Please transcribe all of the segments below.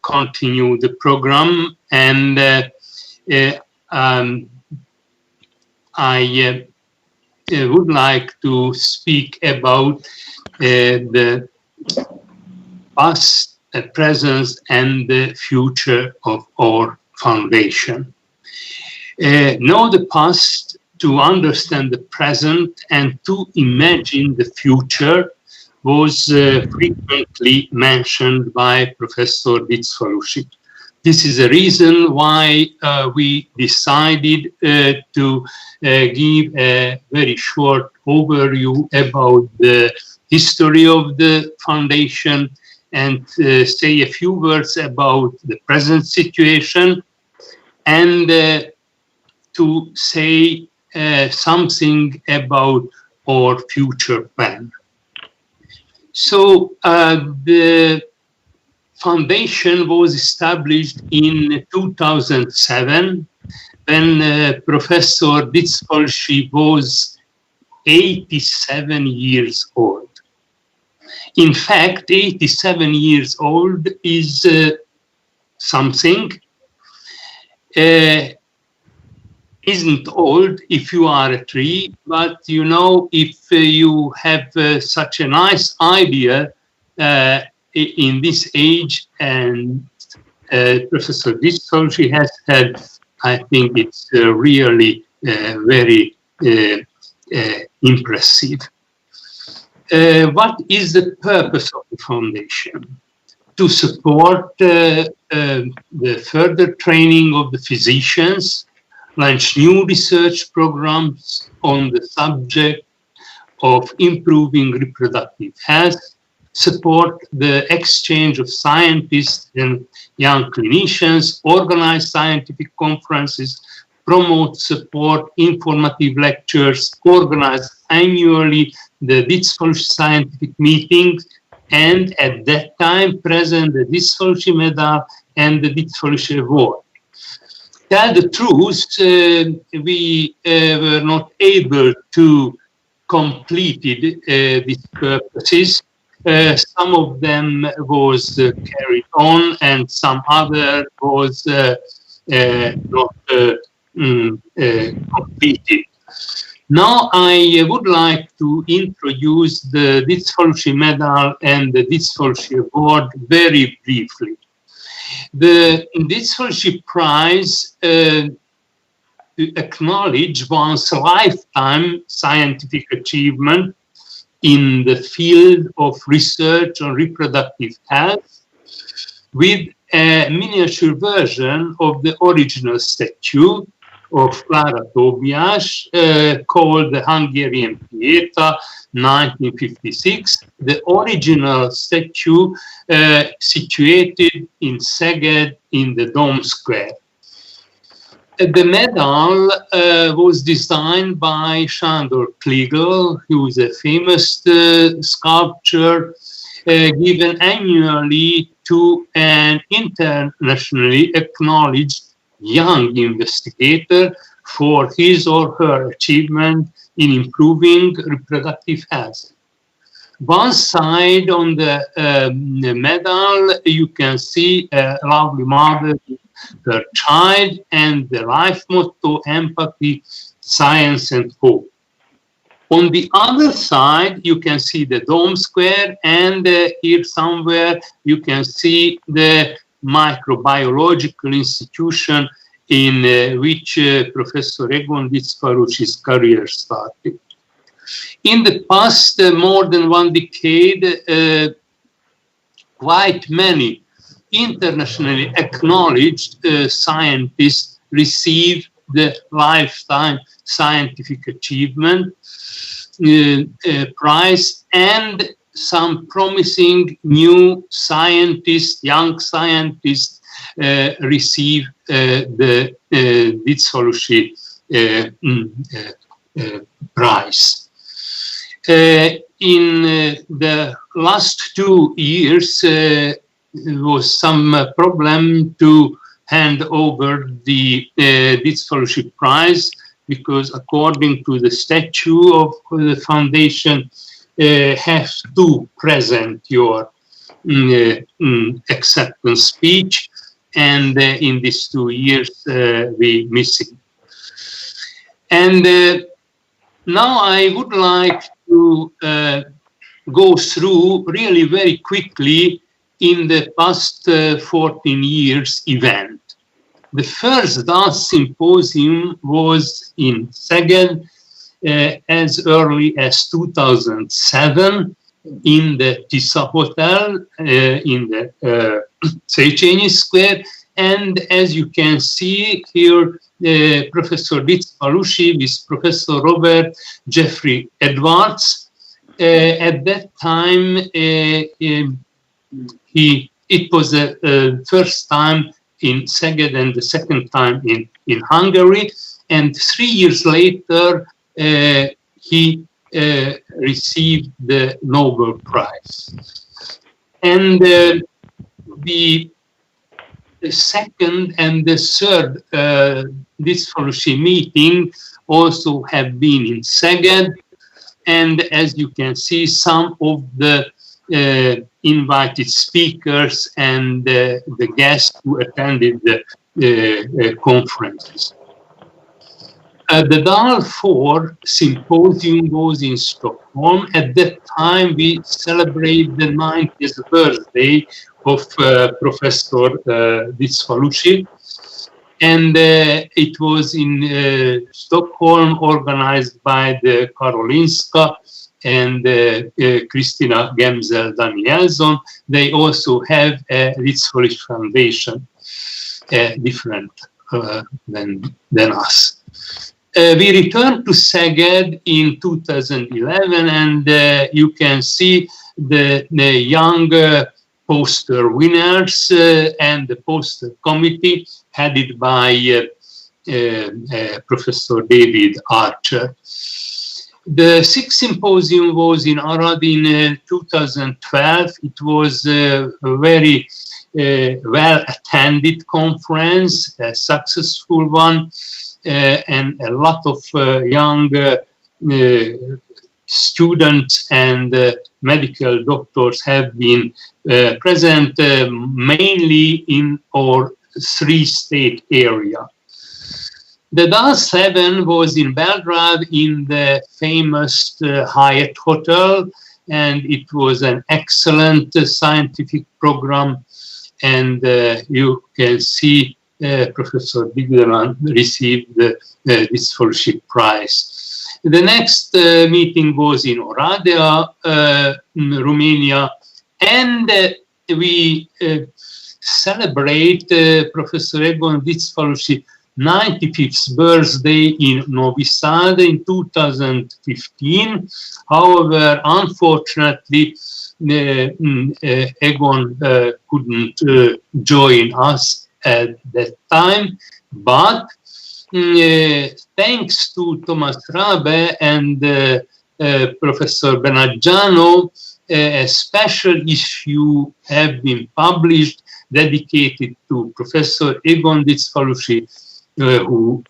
continue the program, and I would like to speak about the past, present, and the future of our foundation. Know the past to understand the present and to imagine the future was frequently mentioned by Professor Diczfalusy. This is the reason why we decided to give a very short overview about the history of the foundation and say a few words about the present situation, and to say something about our future plan. So the foundation was established in 2007 when Professor Diczfalusy was 87 years old. In fact, 87 years old is something. Isn't old if you are a tree, but you know, if you have such a nice idea in this age, and Professor Diczfalusy has had, I think it's really very impressive. What is the purpose of the foundation? To support the further training of the physicians, launch new research programs on the subject of improving reproductive health, support the exchange of scientists and young clinicians, organize scientific conferences, promote, support informative lectures, organize annually the Diczfalusy scientific meetings, and at that time present the Diczfalusy Medal and the Diczfalusy Award. Tell the truth, we were not able to complete these purposes. Some of them was carried on, and some other was not completed. Now I would like to introduce the Diczfalusy Medal and the Diczfalusy Award very briefly. The Diczfalusy Prize acknowledges one's lifetime scientific achievement in the field of research on reproductive health with a miniature version of the original statue of Clara Tobias called the Hungarian Pieta 1956. The original statue situated in Szeged in the Dome Square. The medal was designed by Sándor Kligl, who is a famous sculptor, given annually to an internationally acknowledged young investigator for his or her achievement in improving reproductive health. One side on the medal, you can see a lovely mother, her child, and the life motto, empathy, science, and hope. On the other side, you can see the Dome Square, and here somewhere you can see the microbiological institution in which Professor Egon Diczfalusy's career started. In the past more than one decade, quite many internationally acknowledged scientists received the Lifetime Scientific Achievement Prize, and some promising new scientists, young scientists, receive the Diczfalusy Prize. In the last 2 years, there was some problem to hand over the Diczfalusy Prize, because according to the statute of the foundation, have to present your acceptance speech, and in these 2 years we miss him. And now I would like to go through really very quickly in the past 14 years event. The first dance symposium was in Szeged as early as 2007 in the Tisza Hotel in the Széchenyi Square. And as you can see here, Professor Diczfalusy with Professor Robert Jeffrey Edwards. At that time, it was the first time in Szeged and the second time in Hungary. And 3 years later, he received the Nobel Prize. And the second and the third Diczfalusy meeting also have been in Szeged. And as you can see, some of the invited speakers and the guests who attended the conferences. The DAL 4 symposium was in Stockholm. At that time, we celebrated the 90th birthday of Professor Diczfalusy. And it was in Stockholm, organized by the Karolinska and Christina Gemzel-Danielson. They also have a Diczfalusy Foundation, different than us. We returned to Szeged in 2011, and you can see the young poster winners and the poster committee headed by Professor David Archer. The sixth symposium was in Arad in 2012. It was a very well-attended conference, a successful one, and a lot of young students and medical doctors have been present mainly in our three-state area. The DAL 7 was in Belgrade in the famous Hyatt Hotel, and it was an excellent scientific program. And you can see Professor Bigdelan received the Diczfalusy Prize. The next meeting was in Oradea, Romania, and we celebrate Professor Egon Diczfalusy 95th birthday in Novi Sad in 2015. However, unfortunately, Egon couldn't join us at that time, but thanks to Thomas Rabe and Professor Benaggiano, a special issue have been published dedicated to Professor Egon Diczfalusy, who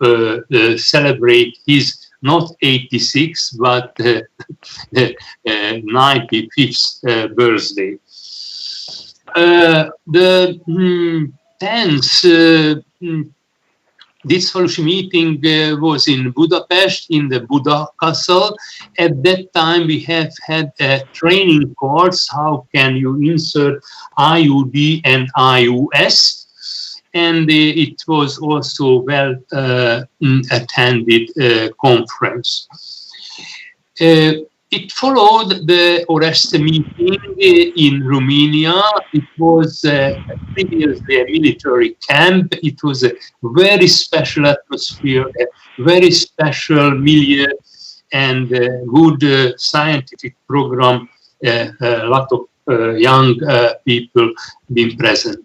celebrate his not 86th but 95th birthday. The 10th Diczfalusy meeting was in Budapest, in the Buda Castle. At that time, we have had a training course, how can you insert IUD and IUS. And it was also well attended conference. It followed the Oreste meeting in Romania. It was previously a military camp. It was a very special atmosphere, a very special milieu, and a good scientific program. A lot of young people being present.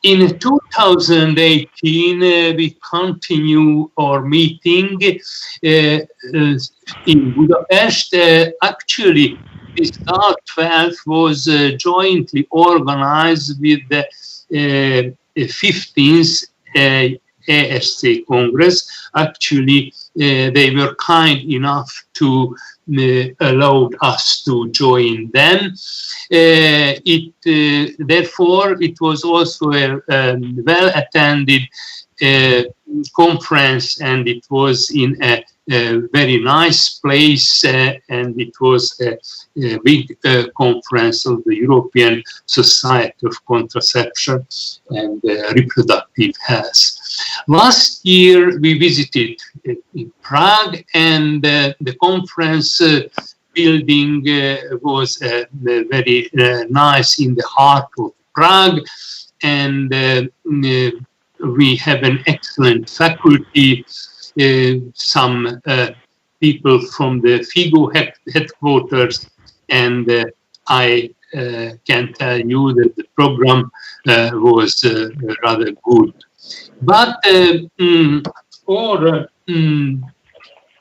In 2018, we continue our meeting in Budapest. Actually, this DAL 12 was jointly organized with the 15th ESC Congress. Actually, they were kind enough to allow us to join them. Therefore, it was also a well-attended conference, and it was in a very nice place, and it was a big conference of the European Society of Contraception and Reproductive Health. Last year we visited in Prague, and the conference building was very nice in the heart of Prague, and we have an excellent faculty. Some people from the FIGO headquarters, and I can tell you that the program was rather good. But our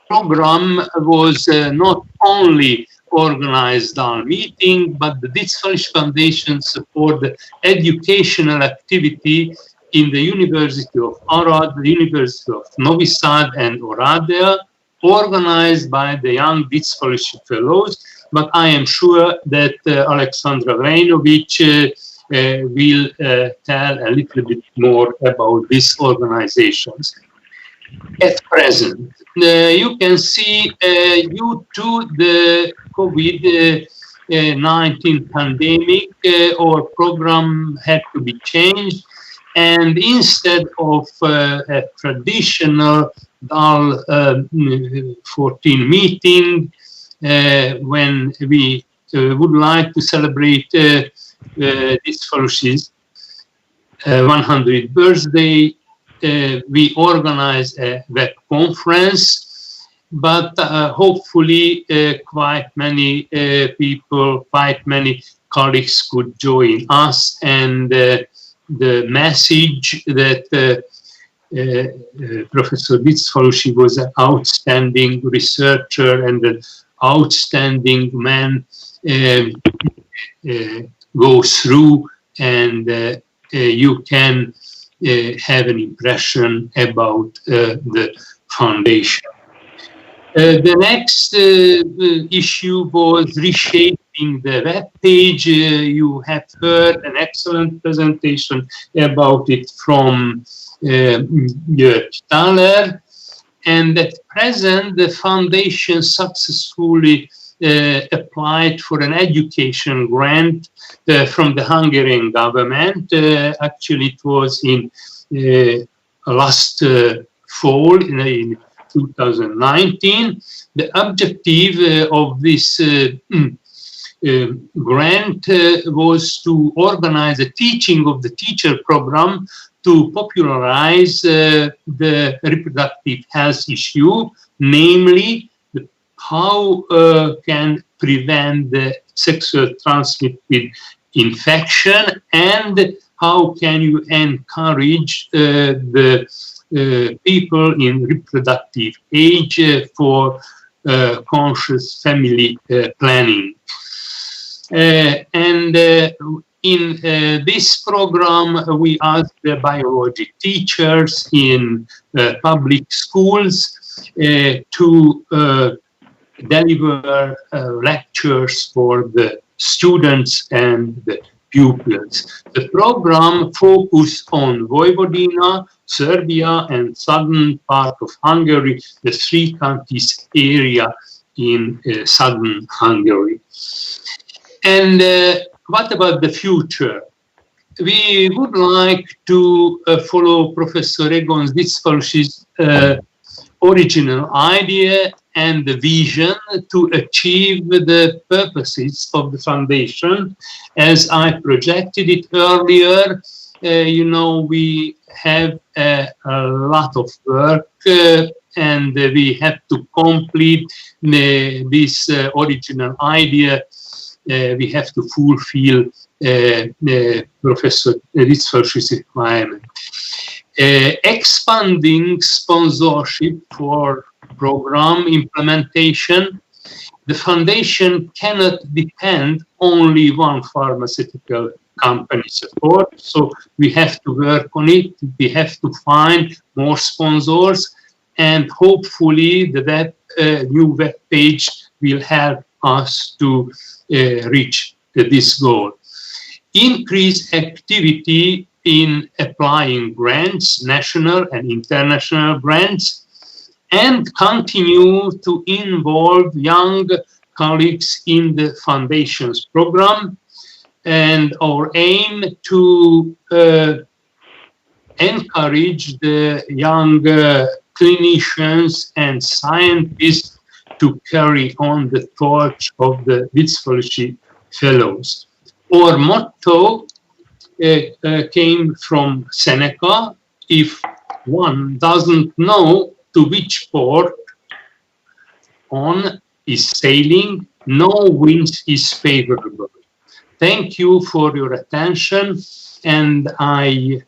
program was not only organized meeting, but the Diczfalusy Foundation support the educational activity in the University of Arad, the University of Novi Sad and Oradea, organized by the young Diczfalusy Fellows. But I am sure that Aleksandra Vejnovic will tell a little bit more about these organizations. At present, you can see due to the COVID-19 pandemic, our program had to be changed. And instead of a traditional 14 meeting, when we would like to celebrate Diczfalusy's 100th birthday, we organize a web conference, but hopefully quite many people, quite many colleagues could join us, and the message that Professor Diczfalusy was an outstanding researcher and an outstanding man go through, and you can have an impression about the foundation. The next issue was reshaping the web page. You have heard an excellent presentation about it from György Bártfai. And at present, the foundation successfully applied for an education grant from the Hungarian government. Actually, it was in last fall, in 2019. The objective of this grant was to organize a teaching of the teacher program to popularize the reproductive health issue, namely how can prevent the sexually transmitted infection, and how can you encourage the people in reproductive age for conscious family planning. In this program, we asked the biology teachers in public schools to deliver lectures for the students and the pupils. The program focused on Vojvodina, Serbia, and southern part of Hungary, the three countries area in southern Hungary. And what about the future? We would like to follow Professor Egon Diczfalusy's original idea and the vision to achieve the purposes of the foundation. As I projected it earlier, you know, we have a lot of work and we have to complete this original idea. We have to fulfill Professor Diczfalusy's requirement. Expanding sponsorship for program implementation. The foundation cannot depend only on pharmaceutical company support. So we have to work on it. We have to find more sponsors, and hopefully the new web page will help us to reach this goal. Increase activity in applying grants, national and international grants, and continue to involve young colleagues in the foundations program. And our aim to encourage the young clinicians and scientists to carry on the torch of the Diczfalusy Fellows. Our motto came from Seneca: if one doesn't know to which port on is sailing, no wind is favorable. Thank you for your attention, and I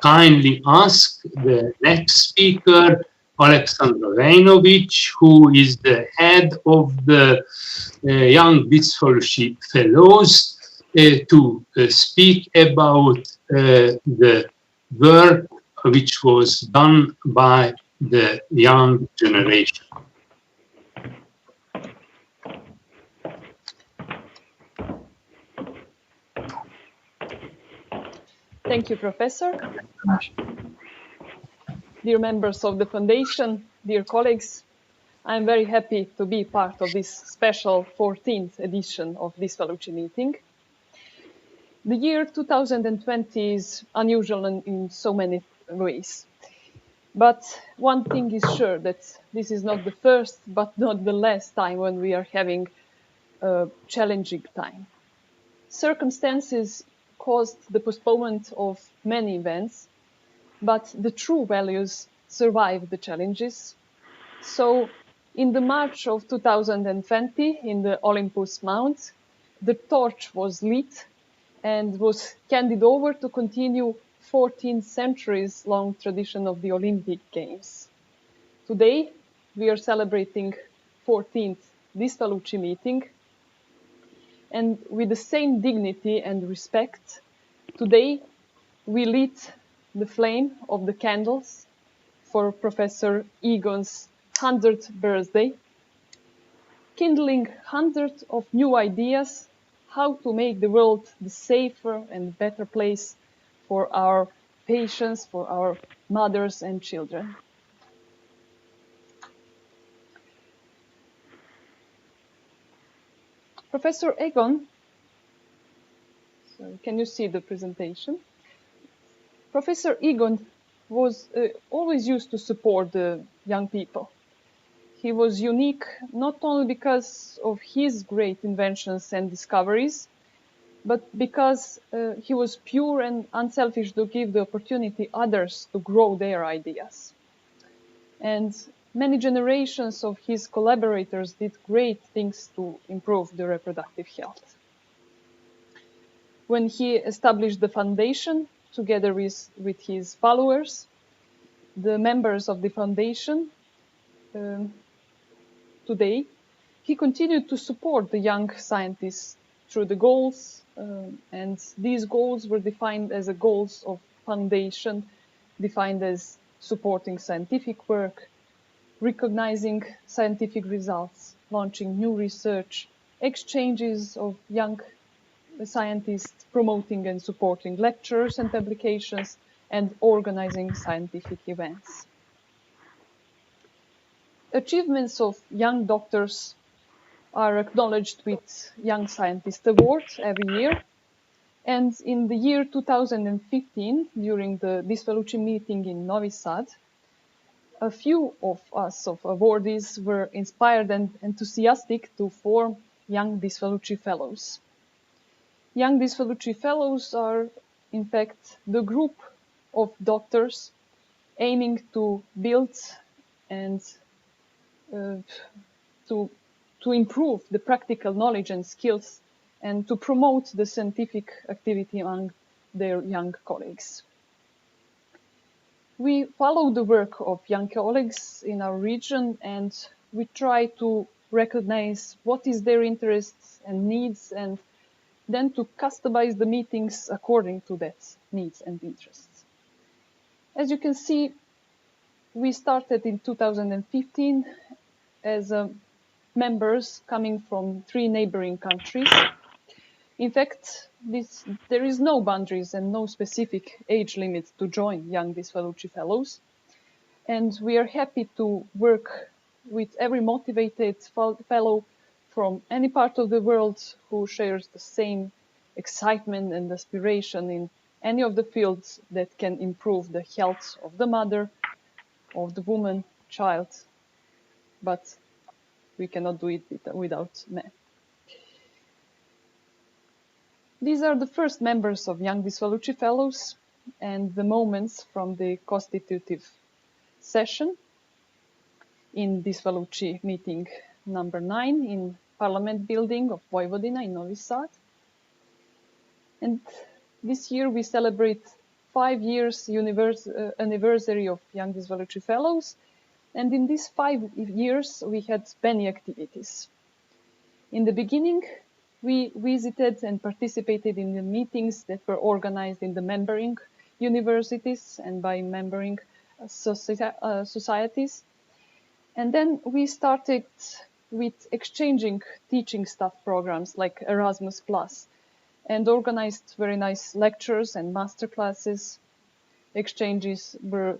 kindly ask the next speaker, Aleksandra Vejnovic, who is the head of the Young Diczfalusy Fellows, to speak about the work which was done by the young generation. Thank you, Professor. Dear members of the Foundation, dear colleagues, I'm very happy to be part of this special 14th edition of Diczfalusy meeting. The year 2020 is unusual in so many ways. But one thing is sure, that this is not the first, but not the last time when we are having a challenging time. Circumstances caused the postponement of many events, but the true values survived the challenges. So in the March of 2020, in the Olympus Mount, the torch was lit and was handed over to continue 14 centuries long tradition of the Olympic Games. Today, we are celebrating 14th Diczfalusy meeting, and with the same dignity and respect, today we lit the flame of the candles for Professor Egon's 100th birthday, kindling hundreds of new ideas how to make the world the safer and better place for our patients, for our mothers and children. Professor Egon, so can you see the presentation? Professor Egon was always used to support the young people. He was unique not only because of his great inventions and discoveries, but because he was pure and unselfish to give the opportunity others to grow their ideas. And many generations of his collaborators did great things to improve the reproductive health. When he established the foundation, together with his followers, the members of the foundation, today, he continued to support the young scientists through the goals, and these goals were defined as the goals of foundation, defined as supporting scientific work, recognizing scientific results, launching new research, exchanges of young scientists, promoting and supporting lectures and publications, and organizing scientific events. Achievements of young doctors are acknowledged with Young Scientist Awards every year. And in the year 2015, during the Diczfalusy meeting in Novi Sad, a few of us, of awardees, were inspired and enthusiastic to form Young Diczfalusy Fellows. Young Diczfalusy Fellows are, in fact, the group of doctors aiming to build and to improve the practical knowledge and skills and to promote the scientific activity among their young colleagues. We follow the work of young colleagues in our region, and we try to recognize what is their interests and needs, and then to customize the meetings according to that needs and interests. As you can see, we started in 2015 as members coming from 3 neighboring countries. In fact, there is no boundaries and no specific age limit to join Young Diczfalusy Fellows. And we are happy to work with every motivated fellow from any part of the world who shares the same excitement and aspiration in any of the fields that can improve the health of the mother, of the woman, child, but we cannot do it without men. These are the first members of Young Diczfalusy Fellows and the moments from the constitutive session in Diczfalusy meeting number 9 in Parliament building of Vojvodina in Novi Sad. And this year we celebrate 5 years anniversary of Young Diczfalusy Fellows. And in these 5 years we had many activities. In the beginning, we visited and participated in the meetings that were organized in the membering universities and by membering societies. And then we started with exchanging teaching staff programs like Erasmus Plus and organized very nice lectures and master classes. Exchanges were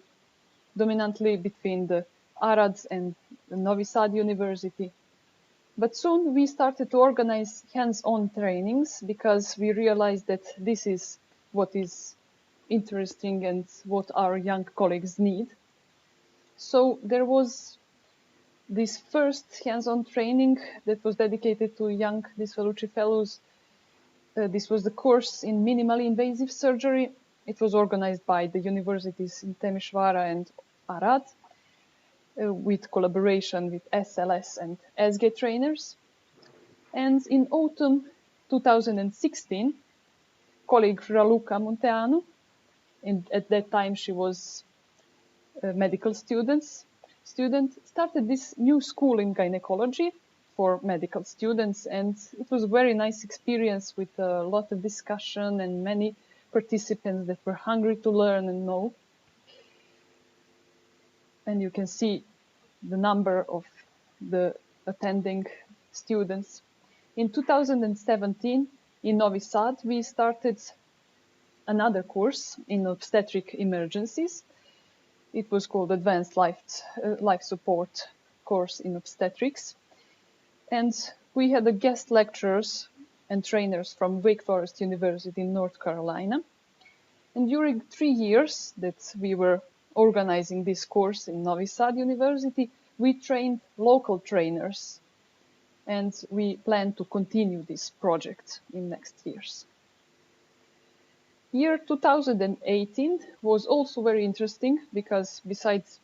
dominantly between the Arad and the Novi Sad University. But soon we started to organize hands-on trainings because we realized that this is what is interesting and what our young colleagues need. So there was this first hands-on training that was dedicated to Young Diczfalusy Fellows. This was the course in minimally invasive surgery. It was organized by the universities in Timișoara and Arad, with collaboration with SLS and SG trainers. And in autumn 2016, colleague Raluca Munteanu, and at that time she was a medical student, started this new school in gynecology for medical students. And it was a very nice experience with a lot of discussion and many participants that were hungry to learn and know. And you can see the number of the attending students. In 2017, in Novi Sad, we started another course in obstetric emergencies. It was called Advanced Life Support course in obstetrics. And we had the guest lecturers and trainers from Wake Forest University in North Carolina. And during 3 years that we were organizing this course in Novi Sad University, we trained local trainers, and we plan to continue this project in next years. Year 2018 was also very interesting because besides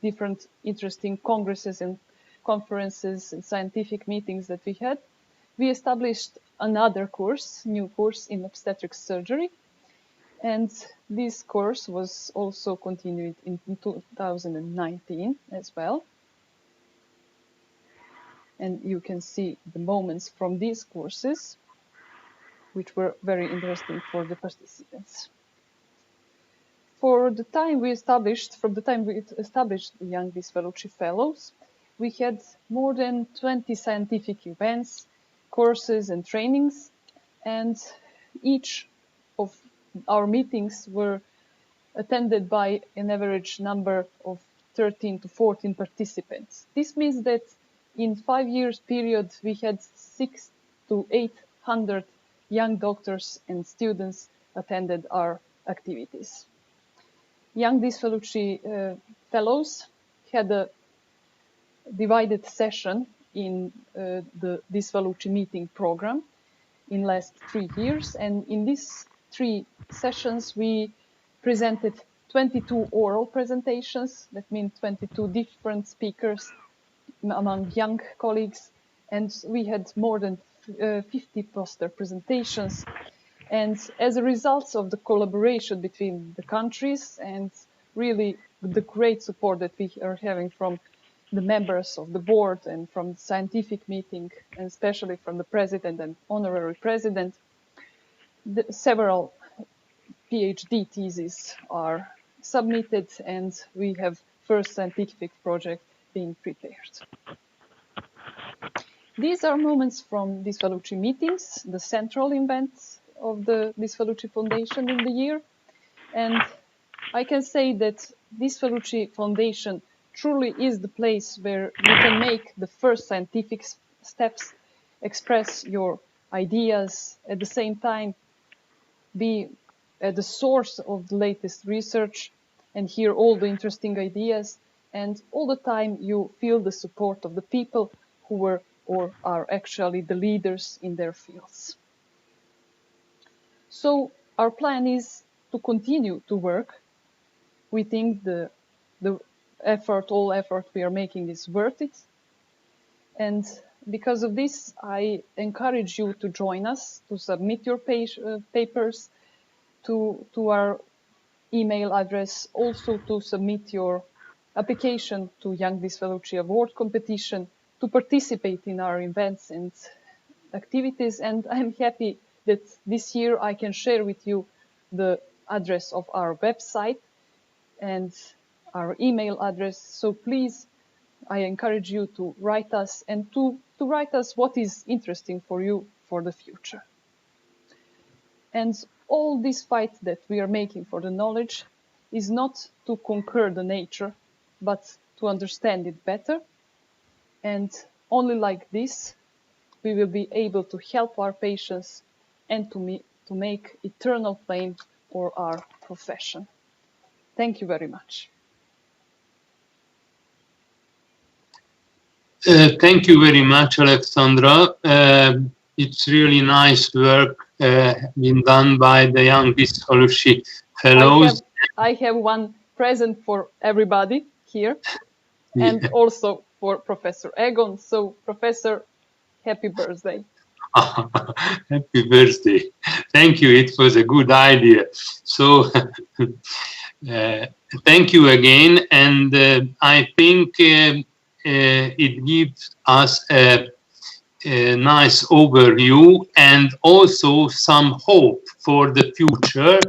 different interesting congresses and conferences and scientific meetings that we had, we established another course, new course in obstetric surgery. And this course was also continued in 2019 as well. And you can see the moments from these courses, which were very interesting for the participants. From the time we established the Young Diczfalusy Fellows, we had more than 20 scientific events, courses and trainings, and each of our meetings were attended by an average number of 13 to 14 participants. This means that in 5 years period, we had 600 to 800 young doctors and students attended our activities. Young Diczfalusy Fellows had a divided session in the Diczfalusy meeting program in last 3 years, and in these 3 sessions we presented 22 oral presentations. That means 22 different speakers among young colleagues, and we had more than 50 poster presentations. And as a result of the collaboration between the countries and really the great support that we are having from the members of the board and from the scientific meeting, and especially from the president and honorary president, several PhD theses are submitted, and we have first scientific project being prepared. These are moments from Diczfalusy meetings, the central events of the Diczfalusy Foundation in the year. And I can say that Diczfalusy Foundation truly is the place where you can make the first scientific steps, express your ideas, at the same time be at the source of the latest research and hear all the interesting ideas, and all the time you feel the support of the people who were or are actually the leaders in their fields. So our plan is to continue to work. We think the all effort we are making is worth it. And because of this, I encourage you to join us, to submit your papers to our email address, also to submit your application to Young Diczfalusy Award competition, to participate in our events and activities. And I'm happy that this year I can share with you the address of our website and our email address. So please, I encourage you to write us and to write us what is interesting for you for the future. And all this fight that we are making for the knowledge is not to conquer the nature, but to understand it better. And only like this, we will be able to help our patients and to make eternal fame for our profession. Thank you very much. Thank you very much, Aleksandra. It's really nice work been done by the Young Diczfalusy Fellows. I have one present for everybody here, and also for Professor Egon. So, Professor, happy birthday. Happy birthday. Thank you. It was a good idea. So, thank you again. And I think it gives us a nice overview and also some hope for the future,